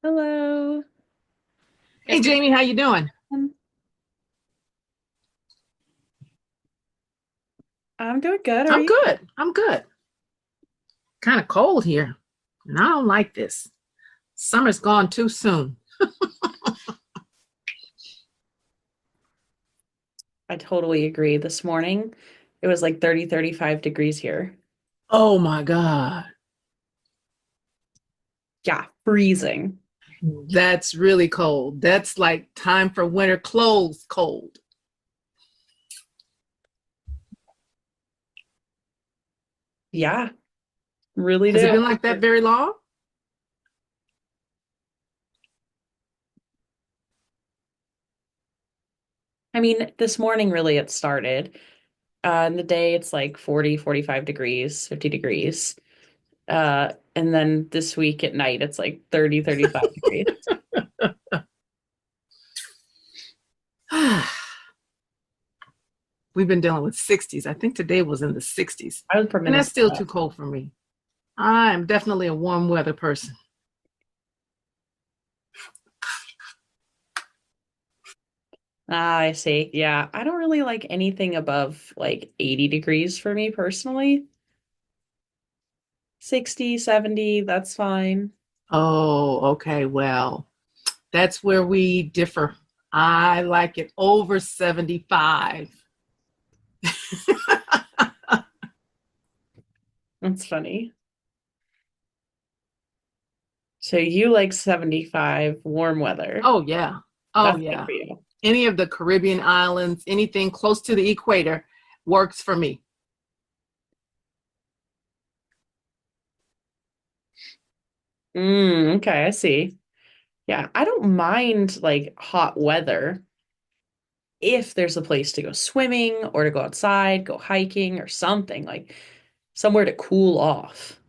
Hello. Hey Jamie, how you doing? Um, I'm doing good. How are I'm you? good. I'm good. Kind of cold here, and I don't like this. Summer's gone too soon. I totally agree. This morning, it was like 30, 35 degrees here. Oh my God. Yeah, freezing. That's really cold. That's like time for winter clothes cold. Yeah, really Has it do. been like that very long? I mean, this morning really it started. In the day, it's like 40, 45 degrees, 50 degrees. And then this week at night, it's like 30, 35 degrees. We've been dealing with 60s. I think today was in the 60s. I was from And that's still Minnesota. too cold for me. I am definitely a warm weather person. Ah, I see. Yeah, I don't really like anything above like 80 degrees for me personally. 60, 70, that's fine. Oh, okay. Well, that's where we differ. I like it over 75. That's funny. So you like 75 warm weather. Oh, yeah. Oh, That's good yeah. for you. Any of the Caribbean islands, anything close to the equator works for me. Okay, I see. Yeah, I don't mind like hot weather if there's a place to go swimming or to go outside, go hiking or something like somewhere to cool off.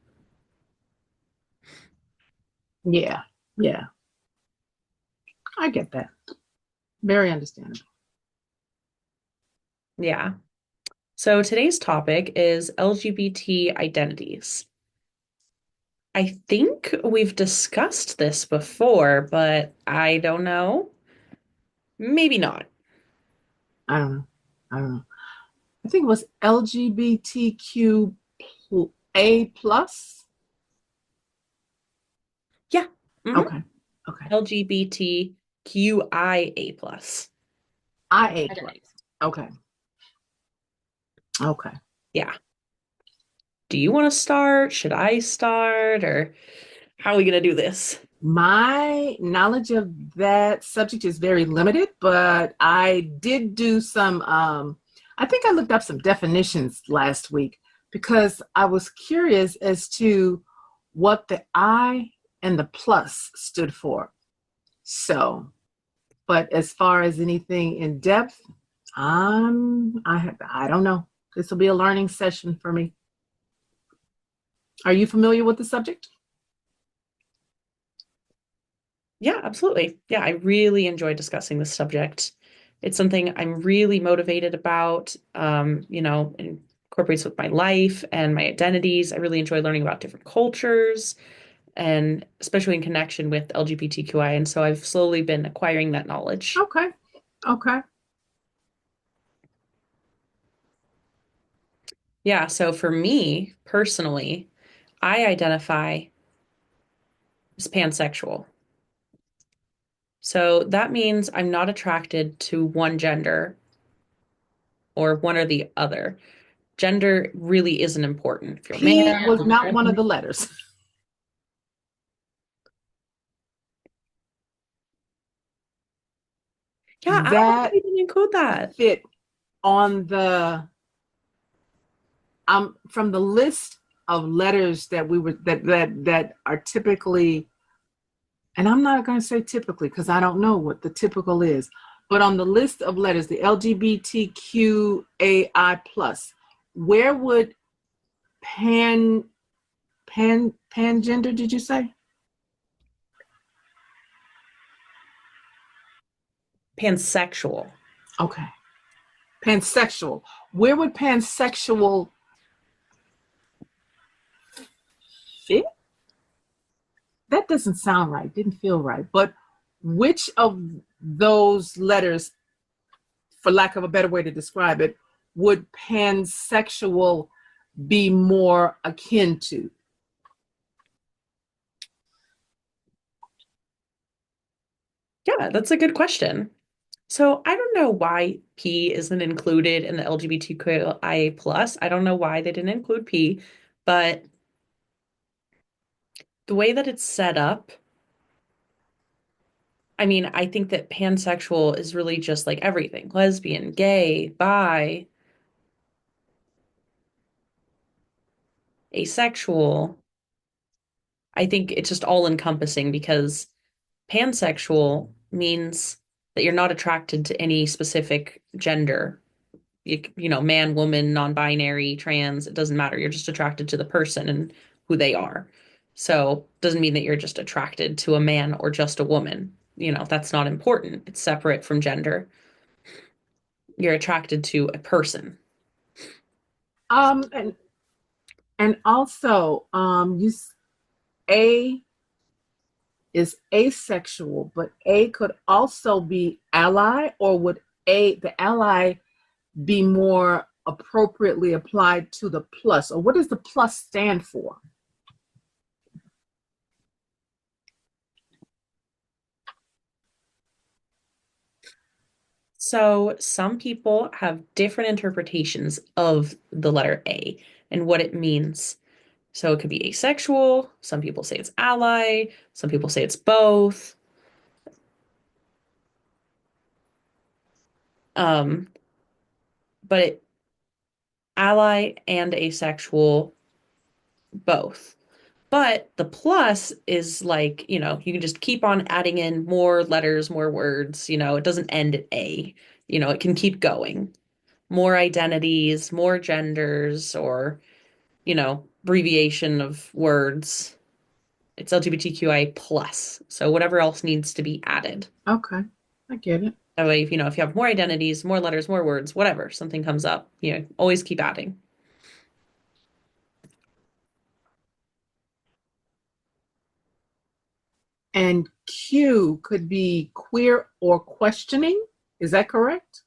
Yeah. Yeah. I get that. Very understandable. Yeah. So today's topic is LGBT identities. I think we've discussed this before, but I don't know. Maybe not. I don't know. I don't know. I think it was LGBTQA plus. Yeah. hmm Okay. Okay. LGBTQIA plus. IA plus. Identities. Okay. Okay. Yeah. Do you want to start? Should I start? Or how are we going to do this? My knowledge of that subject is very limited, but I did do some, I think I looked up some definitions last week because I was curious as to what the I and the plus stood for. So, but as far as anything in depth, I don't know. This will be a learning session for me. Are you familiar with the subject? Yeah, absolutely. Yeah, I really enjoy discussing this subject. It's something I'm really motivated about, incorporates with my life and my identities. I really enjoy learning about different cultures and especially in connection with LGBTQI. And so I've slowly been acquiring that knowledge. Okay. Okay. Yeah, so for me personally, I identify as pansexual. So that means I'm not attracted to one gender or one or the other. Gender really isn't important. If you're a P man, was not one of woman. the letters. Yeah, I don't know why That we didn't include that. fit on the from the list of letters that we were that are typically, and I'm not going to say typically because I don't know what the typical is, but on the list of letters, the LGBTQAI plus, where would pangender, did you say? Pansexual. Okay. Pansexual. Where would pansexual fit? that doesn't sound right, didn't feel right. But which of those letters, for lack of a better way to describe it, would pansexual be more akin to? Yeah, that's a good question. So I don't know why P isn't included in the LGBTQIA plus. I don't know why they didn't include P, but the way that it's set up, I mean, I think that pansexual is really just like everything, lesbian, gay, bi, asexual. I think it's just all encompassing because pansexual means that you're not attracted to any specific gender. Man, woman, non-binary, trans, it doesn't matter. You're just attracted to the person and who they are. So, doesn't mean that you're just attracted to a man or just a woman. That's not important. It's separate from gender. You're attracted to a person. Um, and and also, A is asexual, but A could also be ally, or would the ally be more appropriately applied to the plus, or what does the plus stand for? So, some people have different interpretations of the letter A and what it means. So, it could be asexual. Some people say it's ally. Some people say it's both. Um, but ally and asexual, both. But the plus is like, you can just keep on adding in more letters, more words. It doesn't end at A. It can keep going. More identities, more genders, or, abbreviation of words. It's LGBTQIA plus. So whatever else needs to be added. Okay, I get it. That way, if you have more identities, more letters, more words, whatever, something comes up, always keep adding. And Q could be queer or questioning. Is that correct?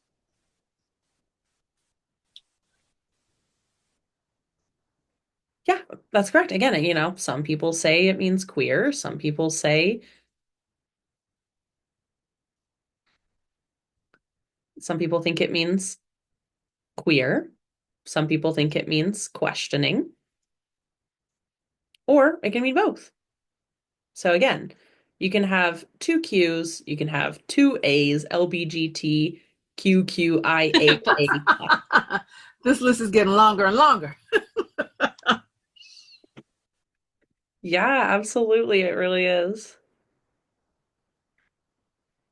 Yeah, that's correct. Again, some people say it means queer. Some people think it means queer. Some people think it means questioning, or it can mean both. So again, you can have two Qs, you can have two As, LBGTQQIAA+. This list is getting longer and longer. Yeah, absolutely, it really is.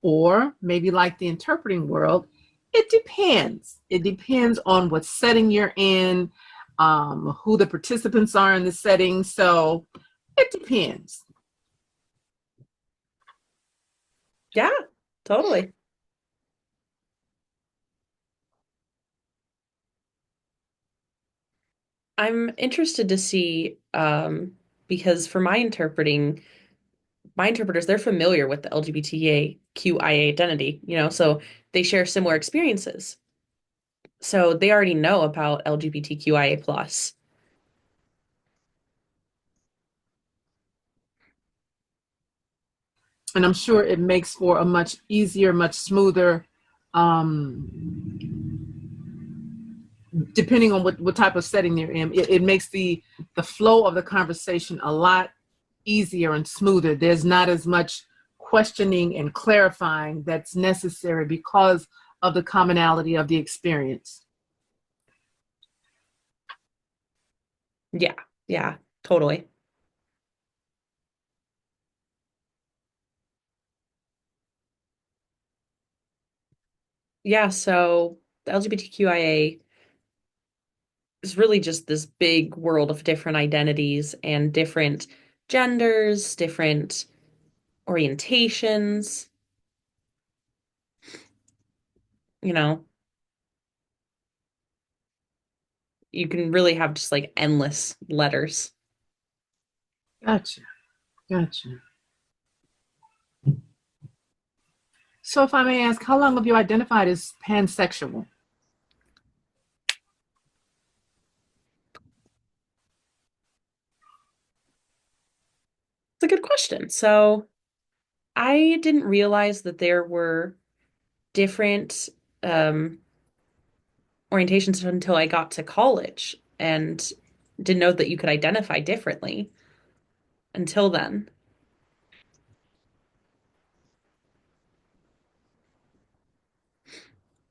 Or maybe like the interpreting world, it depends. It depends on what setting you're in, who the participants are in the setting. So it depends. Yeah, totally. I'm interested to see, because for my interpreters, they're familiar with the LGBTQIA identity, so they share similar experiences. So they already know about LGBTQIA plus. And I'm sure it makes for a much easier, much smoother, um, depending on what type of setting you're in. It makes the flow of the conversation a lot easier and smoother. There's not as much questioning and clarifying that's necessary because of the commonality of the experience. Yeah, yeah, totally. Yeah, so the LGBTQIA is really just this big world of different identities and different genders, different orientations, you know, you can really have just like endless letters. Gotcha. Gotcha. So, if I may ask, how long have you identified as pansexual? It's a good question. So I didn't realize that there were different um, orientations until I got to college and didn't know that you could identify differently until then.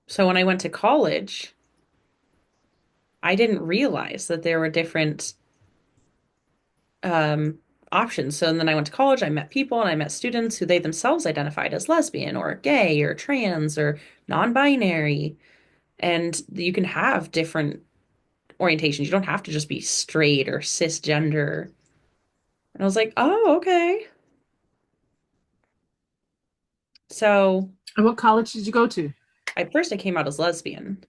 So when I went to college, I didn't realize that there were different um, options. So then I went to college, I met people and I met students who they themselves identified as lesbian or gay or trans or non-binary. And you can have different orientations. You don't have to just be straight or cisgender. And I was like, oh, okay. So And what college did you go to? at first I came out as lesbian.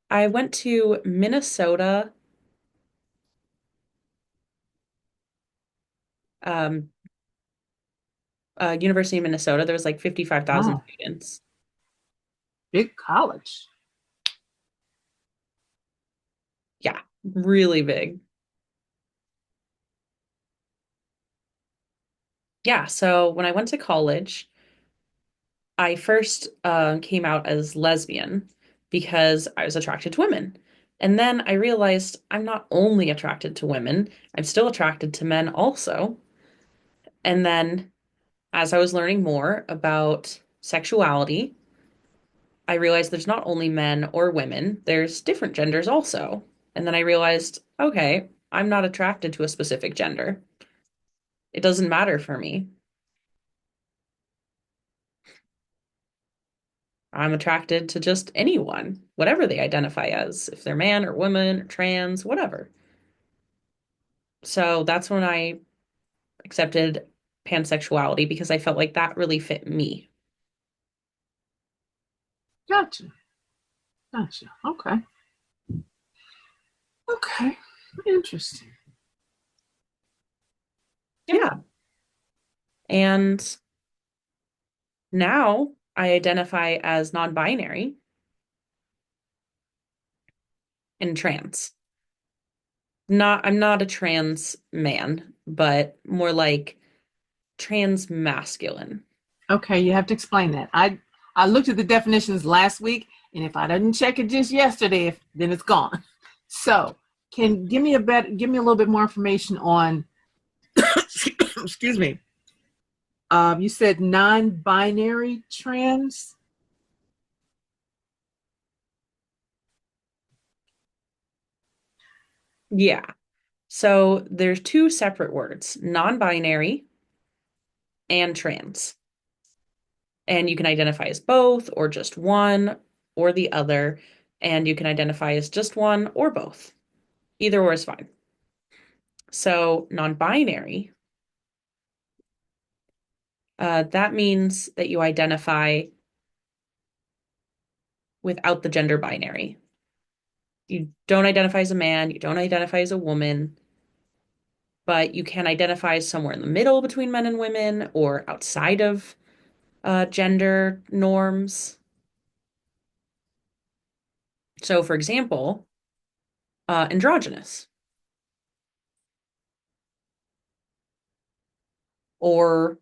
I went to Minnesota, um, University of Minnesota. There was like 55,000 Oh, students. big college. Yeah, really big. Yeah, so when I went to college, I first came out as lesbian because I was attracted to women. And then I realized I'm not only attracted to women, I'm still attracted to men also. And then as I was learning more about sexuality, I realized there's not only men or women, there's different genders also. And then I realized, okay, I'm not attracted to a specific gender. It doesn't matter for me. I'm attracted to just anyone, whatever they identify as, if they're man or woman or trans, whatever. So that's when I accepted pansexuality because I felt like that really fit me. Gotcha. Gotcha. Okay. Okay. Interesting. Yeah. Yeah. And now I identify as non-binary and trans. I'm not a trans man, but more like trans masculine. Okay, you have to explain that. I looked at the definitions last week, and if I didn't check it just yesterday, then it's gone. So, can give me a little bit more information on excuse me. You said non-binary trans. Yeah. So there's two separate words, non-binary and trans. And you can identify as both or just one or the other. And you can identify as just one or both. Either or is fine. So non-binary, that means that you identify without the gender binary. You don't identify as a man, you don't identify as a woman, but you can identify as somewhere in the middle between men and women or outside of gender norms. So, for example, androgynous or,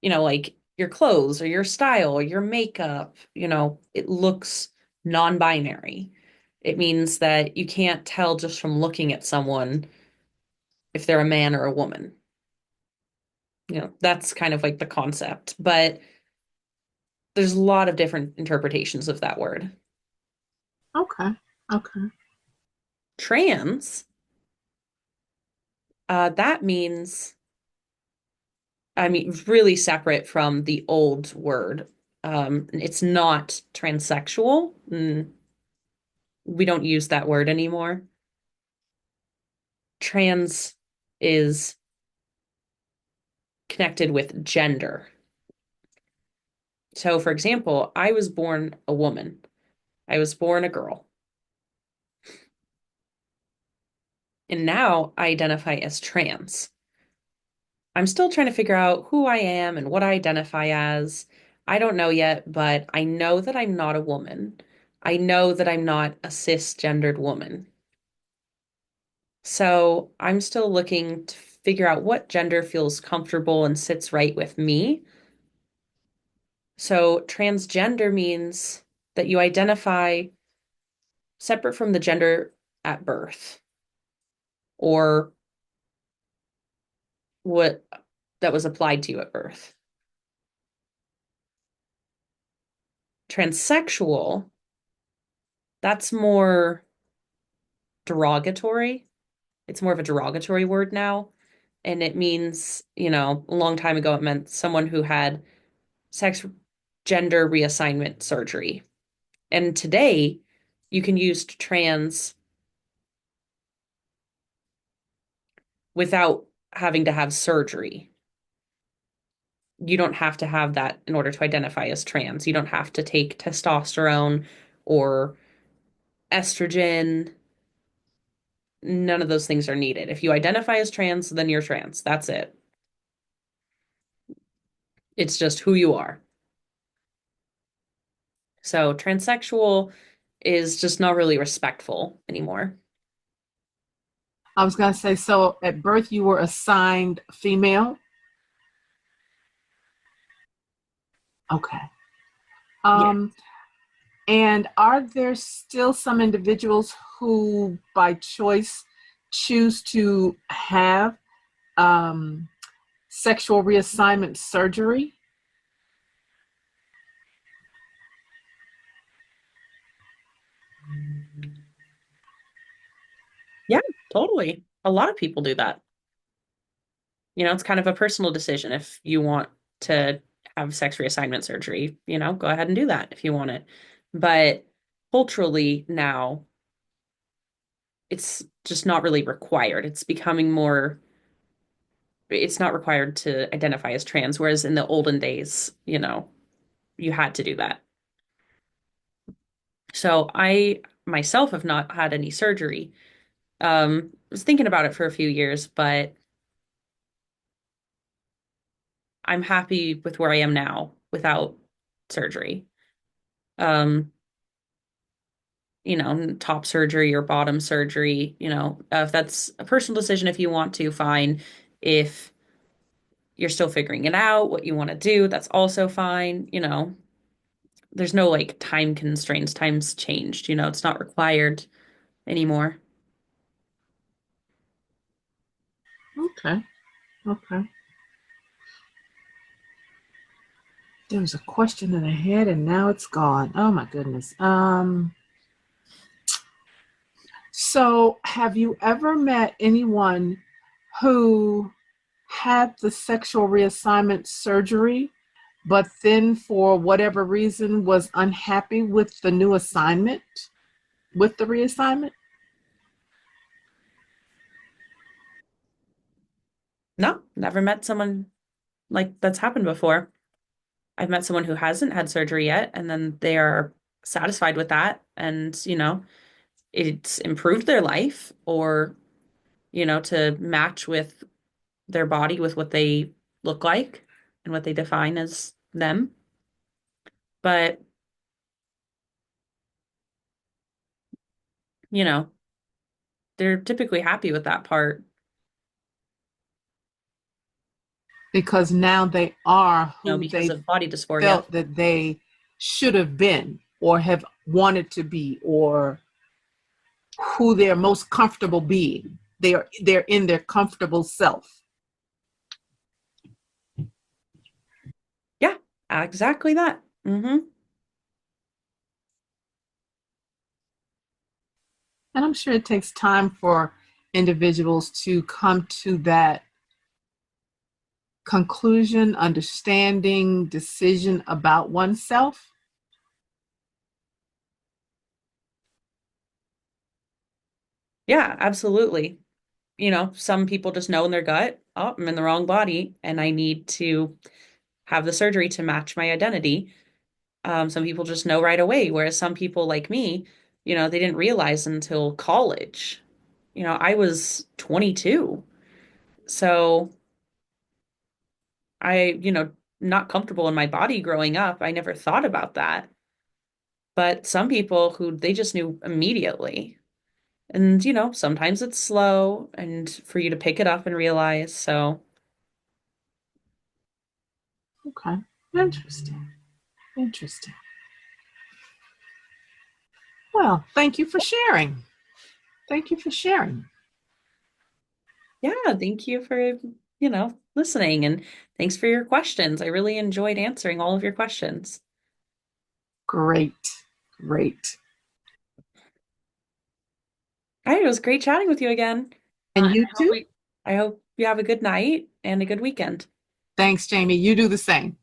like your clothes or your style or your makeup, it looks non-binary. It means that you can't tell just from looking at someone if they're a man or a woman. That's kind of like the concept, but there's a lot of different interpretations of that word. Okay. Okay. Trans, that means, I mean, really separate from the old word. It's not transsexual. We don't use that word anymore. Trans is connected with gender. So, for example, I was born a woman. I was born a girl. And now I identify as trans. I'm still trying to figure out who I am and what I identify as. I don't know yet, but I know that I'm not a woman. I know that I'm not a cisgendered woman. So I'm still looking to figure out what gender feels comfortable and sits right with me. So transgender means that you identify separate from the gender at birth or what that was applied to you at birth. Transsexual, that's more derogatory. It's more of a derogatory word now. And it means, a long time ago, it meant someone who had sex gender reassignment surgery. And today, you can use trans without having to have surgery. You don't have to have that in order to identify as trans. You don't have to take testosterone or estrogen. None of those things are needed. If you identify as trans, then you're trans. That's it. It's just who you are. So transsexual is just not really respectful anymore. I was going to say, so at birth you were assigned female. Okay. Yeah. Um, and are there still some individuals who, by choice, choose to have um, sexual reassignment surgery? Yeah, totally. A lot of people do that. It's kind of a personal decision if you want to have sex reassignment surgery, go ahead and do that if you want it. But culturally now, it's just not really required. It's not required to identify as trans, whereas in the olden days, you had to do that. So I myself have not had any surgery. Was thinking about it for a few years, but I'm happy with where I am now without surgery. Um, top surgery or bottom surgery, if that's a personal decision, if you want to, fine. If you're still figuring it out, what you want to do, that's also fine. There's no like time constraints. Time's changed, it's not required anymore. Okay. Okay. There was a question that I had and now it's gone. Oh my goodness. So have you ever met anyone who had the sexual reassignment surgery, but then for whatever reason was unhappy with the new assignment, with the reassignment? No, never met someone like that's happened before. I've met someone who hasn't had surgery yet, and then they are satisfied with that, and it's improved their life, or to match with their body with what they look like and what they define as them. But, you know, they're typically happy with that part, Because now they are who because they of body dysphoria. felt that they should have been or have wanted to be or who they're most comfortable being. They're in their comfortable self. Yeah, exactly that. And I'm sure it takes time for individuals to come to that conclusion, understanding, decision about oneself. Yeah, absolutely. Some people just know in their gut, oh, I'm in the wrong body and I need to have the surgery to match my identity. Some people just know right away, whereas some people like me, they didn't realize until college. I was 22. So not comfortable in my body growing up. I never thought about that. But some people who they just knew immediately. And, sometimes it's slow and for you to pick it up and realize. So, Okay. Interesting. Interesting. Well, thank you for sharing. Thank you for sharing. yeah, thank you for, listening and thanks for your questions. I really enjoyed answering all of your questions. Great. Great. All right, it was great chatting with you again. And you too? I hope you have a good night and a good weekend. Thanks, Jamie. You do the same.